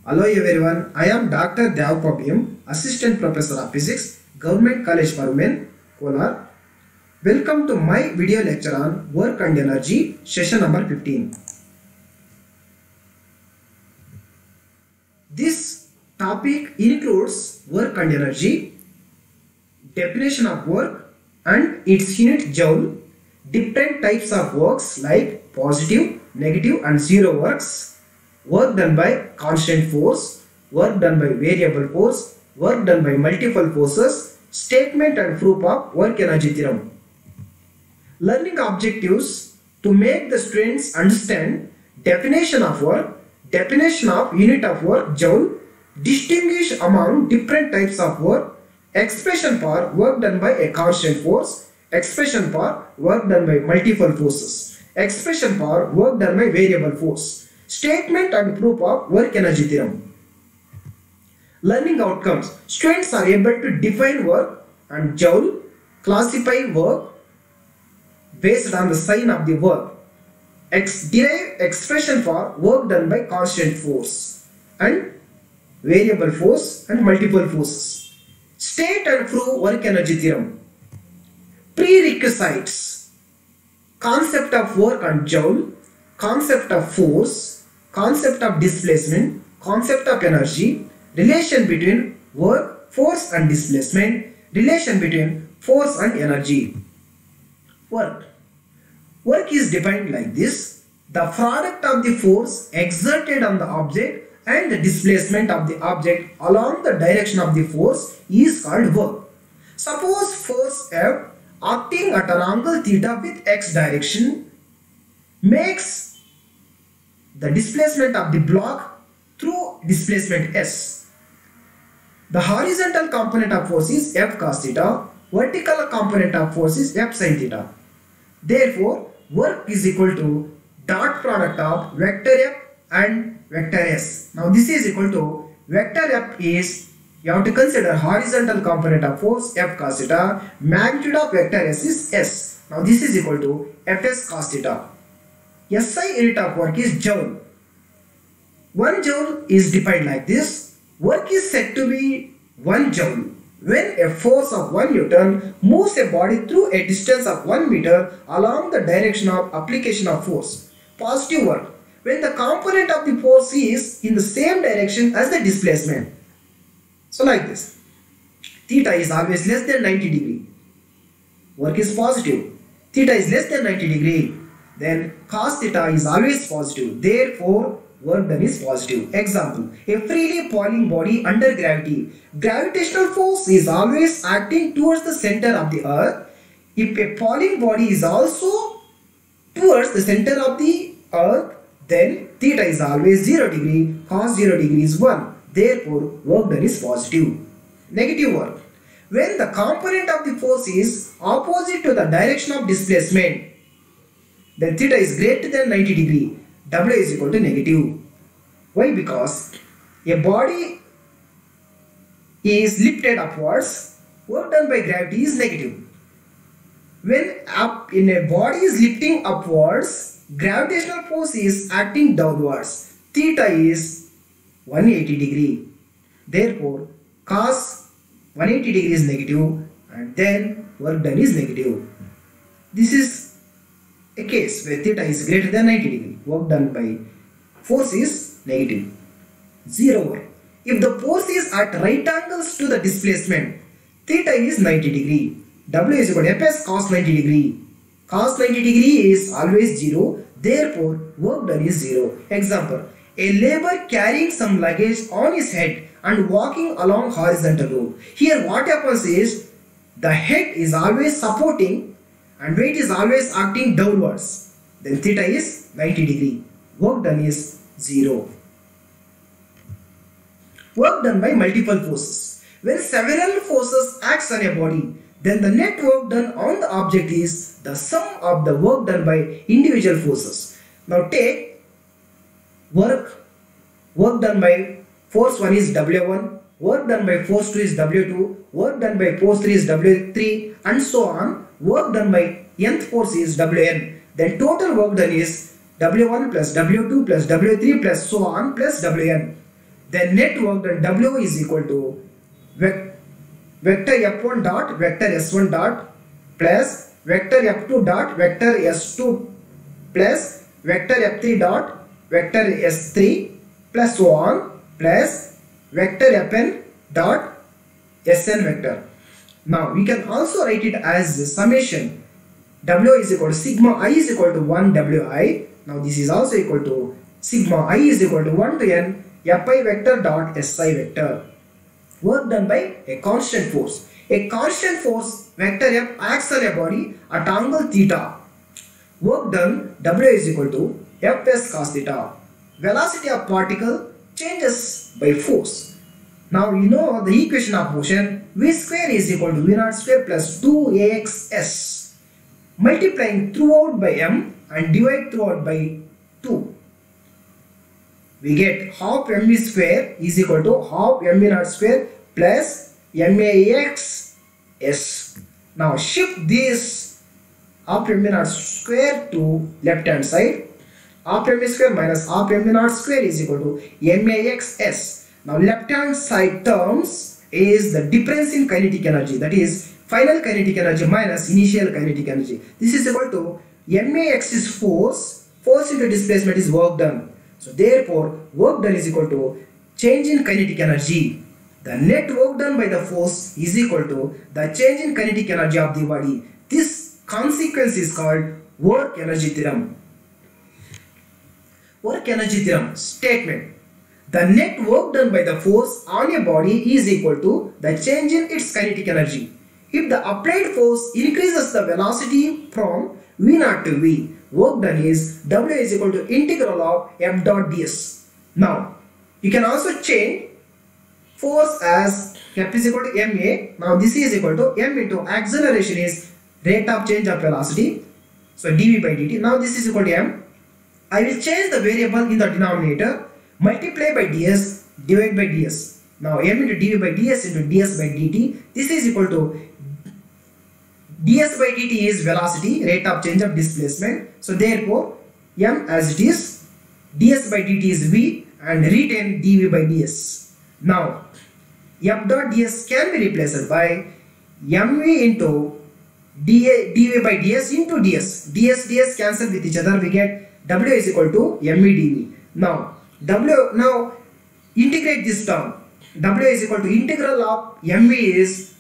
Hello everyone, I am Dr. Devpabhyam, Assistant Professor of Physics, Government College for Women, Kolar. Welcome to my video lecture on Work and Energy, session number 15. This topic includes work and energy, definition of work and its unit joule, different types of works like positive, negative and zero works, work done by constant force, work done by variable force, work done by multiple forces, statement and proof of work energy theorem. Learning objectives to make the students understand definition of work, definition of unit of work joule, distinguish among different types of work, expression for work done by a constant force, expression for work done by multiple forces, expression for work done by variable force, statement and proof of work energy theorem. Learning outcomes. Students are able to define work and joule, classify work based on the sign of the work, derive expression for work done by constant force and variable force and multiple forces. State and prove work energy theorem. Prerequisites. Concept of work and joule, concept of force, concept of displacement, concept of energy, relation between work, force and displacement, relation between force and energy. Work. Work is defined like this: the product of the force exerted on the object and the displacement of the object along the direction of the force is called work. Suppose force F acting at an angle theta with x direction makes the displacement of the block through displacement S. The horizontal component of force is F cos theta, vertical component of force is F sin theta. Therefore, work is equal to dot product of vector F and vector S. Now this is equal to vector F is, you have to consider horizontal component of force F cos theta, magnitude of vector S is S. Now this is equal to Fs cos theta. SI unit of work is joule. 1 joule is defined like this: work is said to be 1 joule when a force of 1 Newton moves a body through a distance of 1 meter along the direction of application of force. Positive work when the component of the force is in the same direction as the displacement. So like this, theta is always less than 90 degree. Work is positive. Theta is less than 90 degree. Then cos theta is always positive. Therefore, work done is positive. Example: a freely falling body under gravity. Gravitational force is always acting towards the center of the earth. If a falling body is also towards the center of the earth, then theta is always 0 degree. Cos 0 degree is 1. Therefore, work done is positive. Negative work. When the component of the force is opposite to the direction of displacement, then theta is greater than 90 degree. W is equal to negative. Why? Because a body is lifted upwards, work done by gravity is negative. When a body is lifting upwards, gravitational force is acting downwards. Theta is 180 degree. Therefore, cos 180 degree is negative and then work done is negative. This is a case where theta is greater than 90 degree. Work done by force is negative. 0 work. If the force is at right angles to the displacement, theta is 90 degree. W is equal to Fs cos 90 degree. Cos 90 degree is always 0. Therefore, work done is 0. Example: a laborer carrying some luggage on his head and walking along horizontal road. Here what happens is, the head is always supporting and weight is always acting downwards. Then theta is 90 degree. Work done is 0. Work done by multiple forces. When several forces acts on a body, then the net work done on the object is the sum of the work done by individual forces. Now take work done by force 1 is W1, work done by force 2 is W2, work done by force 3 is W3 and so on. Work done by nth force is Wn. Then total work done is W1 plus W2 plus W3 plus so on plus Wn. then net work done W is equal to vector F1 dot vector S1 dot plus vector F2 dot vector S2 plus vector F3 dot vector S3 plus so on plus vector Fn dot Sn vector. Now we can also write it as summation W is equal to sigma I is equal to 1 Wi. Now this is also equal to sigma I is equal to 1 to n Fi vector dot Si vector. Work done by a constant force. A constant force vector F acts on a body at angle theta. Work done W is equal to Fs cos theta. Velocity of particle changes by force. Now you know the equation of motion V square is equal to V naught square plus 2axs multiplying throughout by m and divide throughout by 2. We get half mv square is equal to half mv naught square plus max s. Now shift this half mv naught square to left hand side. Half mv square minus half mv naught square is equal to max s. Now left hand side terms is the difference in kinetic energy, that is final kinetic energy minus initial kinetic energy. This is equal to max is force into displacement is work done. So therefore work done is equal to change in kinetic energy. The net work done by the force is equal to the change in kinetic energy of the body. This consequence is called work energy theorem. Work energy theorem statement: the net work done by the force on a body is equal to the change in its kinetic energy. If the applied force increases the velocity from V0 to V, work done is W is equal to integral of F dot ds. Now you can also change force as F is equal to ma. Now this is equal to m into acceleration is rate of change of velocity, so dv by dt. Now this is equal to m. I will change the variable in the denominator, multiply by ds, divide by ds. Now m into dv by ds into ds by dt. This is equal to ds by dt is velocity, rate of change of displacement. So therefore m as it is, ds by dt is v, and retain dv by ds. Now f dot ds can be replaced by mv into dv by ds into ds. ds cancel with each other. We get w is equal to mv dv. Now integrate this term. W is equal to integral of mv is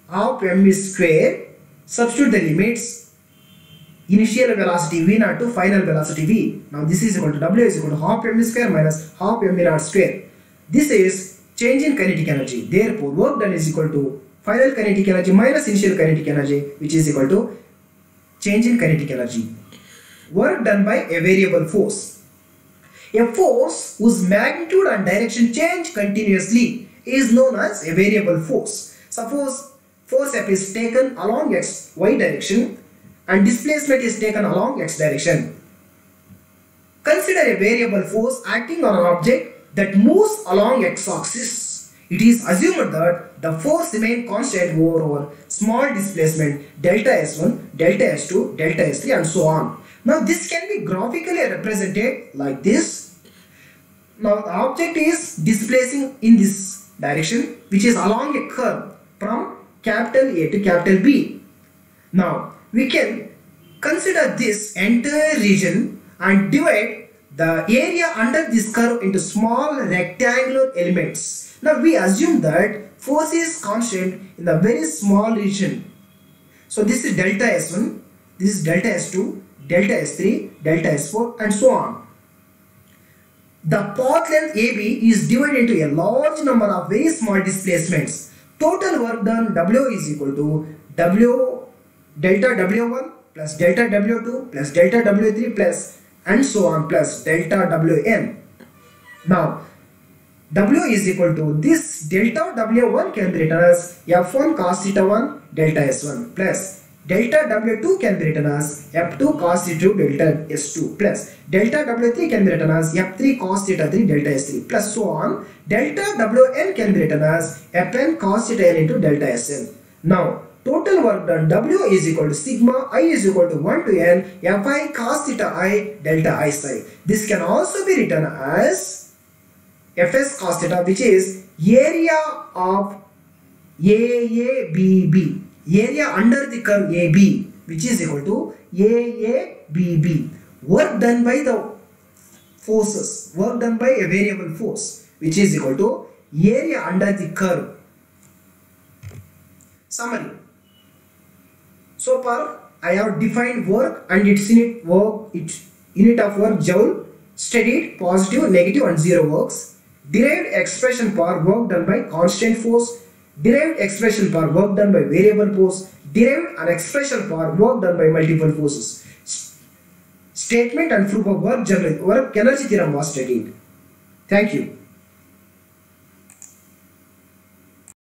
half mv square. Substitute the limits, initial velocity v0 to final velocity v. Now this is equal to w is equal to half mv square minus half mv0 square. This is change in kinetic energy. Therefore work done is equal to final kinetic energy minus initial kinetic energy, which is equal to change in kinetic energy. Work done by a variable force. A force whose magnitude and direction change continuously is known as a variable force. Suppose force F is taken along y direction and displacement is taken along x direction. Consider a variable force acting on an object that moves along x-axis. It is assumed that the force remains constant over small displacement delta S1, delta S2, delta S3 and so on. Now this can be graphically represented like this. Now the object is displacing in this direction, which is along a curve from capital A to capital B. Now we can consider this entire region and divide the area under this curve into small rectangular elements. Now we assume that force is constant in the very small region. So this is delta S1, this is delta S2, delta S3, delta S4 and so on. The path length AB is divided into a large number of very small displacements. Total work done W is equal to delta W1 plus delta W2 plus delta W3 plus and so on plus delta Wn. Now W is equal to this delta W1 can be written as F1 cos theta 1 delta S1 plus delta W2 can be written as F2 cos theta 2 delta S2 plus delta W3 can be written as F3 cos theta 3 delta S3 plus so on. Delta Wn can be written as Fn cos theta n into delta Sn. Now total work done W is equal to sigma I is equal to 1 to n Fi cos theta I delta I psi. This can also be written as Fs cos theta, which is area of AABB, area under the curve AB, which is equal to AABB. Work done by the forces, work done by a variable force, which is equal to area under the curve. Summary. So far I have defined work and its unit of work joule, studied positive, negative and zero works, derived expression for work done by constant force, derived expression for work done by variable force, derived an expression for work done by multiple forces. Statement and proof of work energy theorem was studied. Thank you.